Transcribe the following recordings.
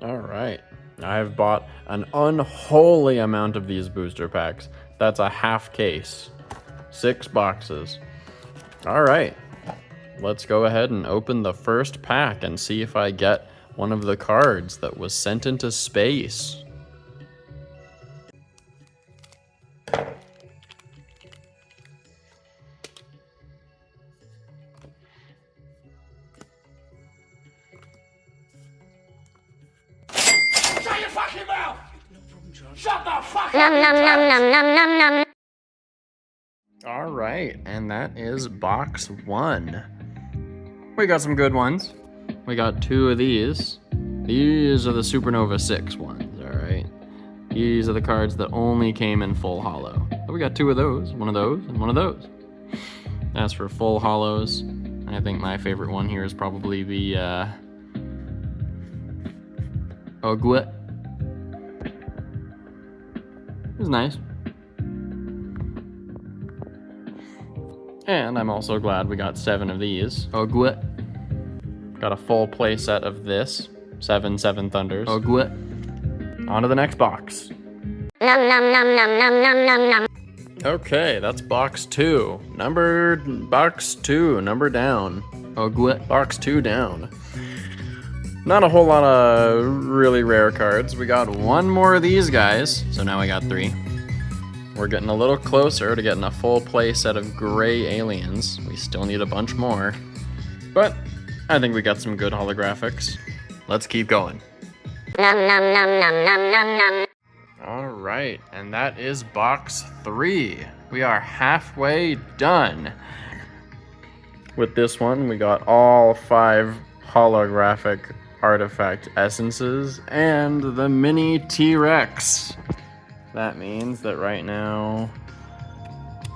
All right. I've bought an unholy amount of these booster packs. That's a half case. 6 boxes. All right. Let's go ahead and open the first pack and see if I get one of the cards that was sent into space. Shut your fucking mouth! Shut the fuck Nom nom nom nom nom nom nom. All right, and that is box 1. We got some good ones. We got 2 of these. These are the Supernova 6 ones, all right? These are the cards that only came in full holo. So we got 2 of those, one of those, and one of those. As for full holos, I think my favorite one here is probably the Ogwit. It's nice. And I'm also glad we got 7 of these. Ogwit. Got a full play set of this. 7 Thunders. Ogwit. On to the next box. Nom nom nom nom nom nom nom nom. Okay, that's box 2. Box 2, number down. Ogwit. Box 2 down. Not a whole lot of really rare cards. We got 1 more of these guys, so now we got 3. We're getting a little closer to getting a full play set of gray aliens. We still need a bunch more, but I think we got some good holographics. Let's keep going. Nom nom nom nom nom nom nom. All right, and that is box 3. We are halfway done. With this one, we got all 5 holographic artifact essences and the mini T-Rex. That means that right now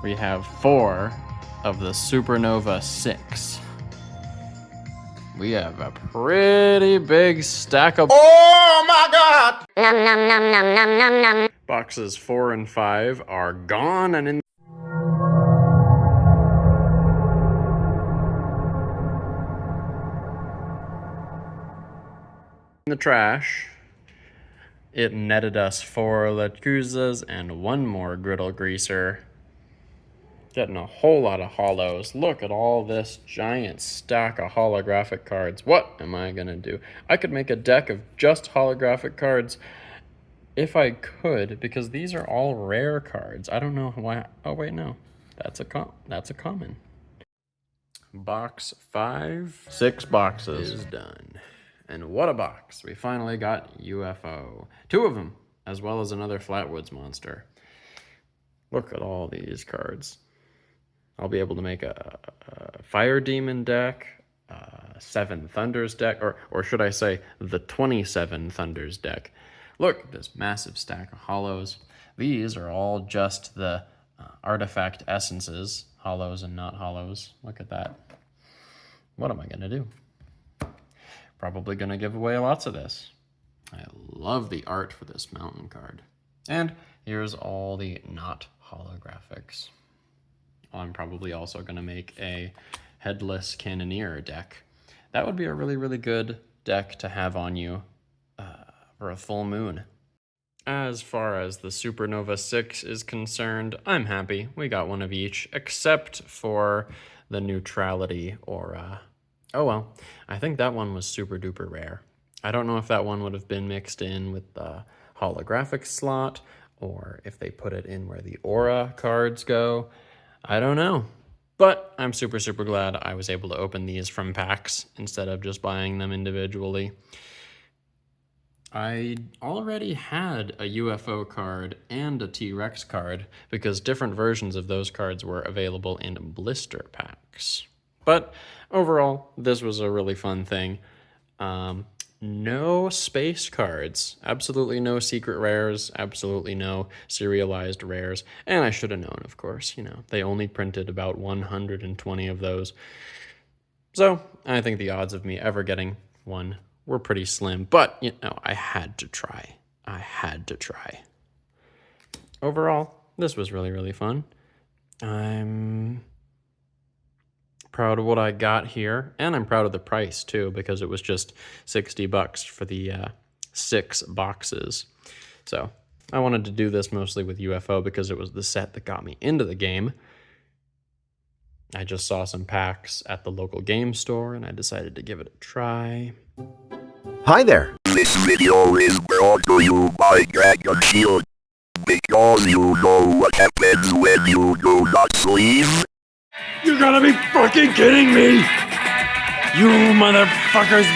we have 4 of the Supernova 6. We have a pretty big stack of— Oh my god! Nom nom nom nom nom nom nom. boxes 4 and 5 are gone and in the trash. It netted us 4 Lecuzas and 1 more Griddle Greaser. Getting a whole lot of holos. Look at all this giant stack of holographic cards. What am I gonna do? I could make a deck of just holographic cards if I could, because these are all rare cards. I don't know why. Oh wait, no, that's a common. Box 5, 6 boxes is done. And what a box. We finally got UFO. 2 of them, as well as another Flatwoods monster. Look at all these cards. I'll be able to make a Fire Demon deck, 7 Thunders deck, or should I say the 27 Thunders deck. Look at this massive stack of holos. These are all just the artifact essences, holos and not holos. Look at that. What am I gonna do? Probably gonna give away lots of this. I love the art for this mountain card. And here's all the not holographics. I'm probably also gonna make a Headless Cannoneer deck. That would be a really, really good deck to have on you for a full moon. As far as the Supernova 6 is concerned, I'm happy. We got 1 of each, except for the Neutrality Aura. Oh well, I think that one was super duper rare. I don't know if that one would have been mixed in with the holographic slot, or if they put it in where the Aura cards go. I don't know. But I'm super, super glad I was able to open these from packs instead of just buying them individually. I already had a UFO card and a T-Rex card because different versions of those cards were available in blister packs. But overall, this was a really fun thing. No space cards, absolutely no secret rares, absolutely no serialized rares. And I should have known, of course, they only printed about 120 of those. So I think the odds of me ever getting one were pretty slim, but I had to try. Overall, this was really, really fun. I'm proud of what I got here, and I'm proud of the price too, because it was just $60 for the 6 boxes. So I wanted to do this mostly with UFO because it was the set that got me into the game. I just saw some packs at the local game store and I decided to give it a try. Hi there. This video is brought to you by Dragon Shield. Because you know what happens when you do not sleep. You gotta be fucking kidding me! You motherfuckers!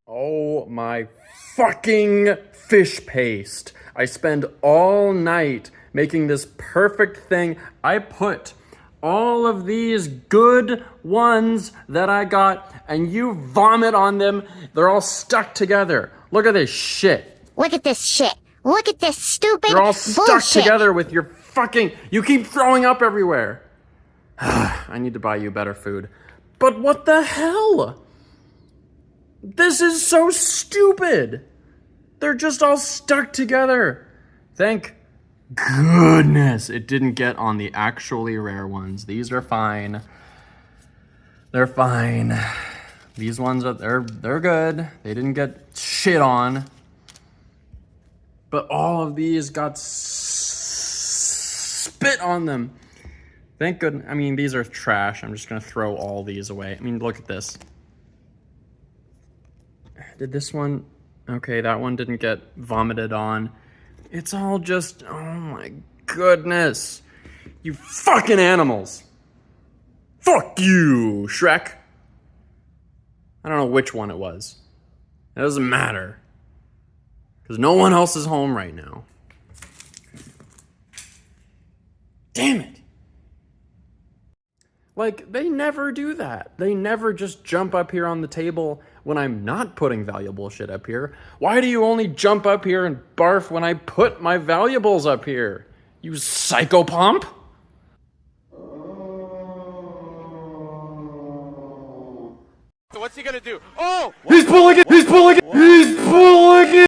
Oh my fucking fish paste. I spend all night making this perfect thing. I put all of these good ones that I got and you vomit on them. They're all stuck together. Look at this shit. Look at this shit. Look at this stupid They're all stuck bullshit. together with your fucking... You keep throwing up everywhere. I need to buy you better food. But what the hell? This is so stupid. They're just all stuck together. Thank goodness it didn't get on the actually rare ones. These are fine. They're fine. These ones are they're good. They didn't get shit on. But all of these got spit on them. Thank goodness. I mean, these are trash. I'm just gonna throw all these away. I mean, look at this. Did this one? Okay, that one didn't get vomited on. It's all just, oh my goodness. You fucking animals. Fuck you, Shrek. I don't know which one it was. It doesn't matter. Because no one else is home right now. Damn it. Like, they never do that. They never just jump up here on the table when I'm not putting valuable shit up here. Why do you only jump up here and barf when I put my valuables up here? You psychopomp? So what's he gonna do? Oh! He's pulling it! He's pulling it! He's pulling it!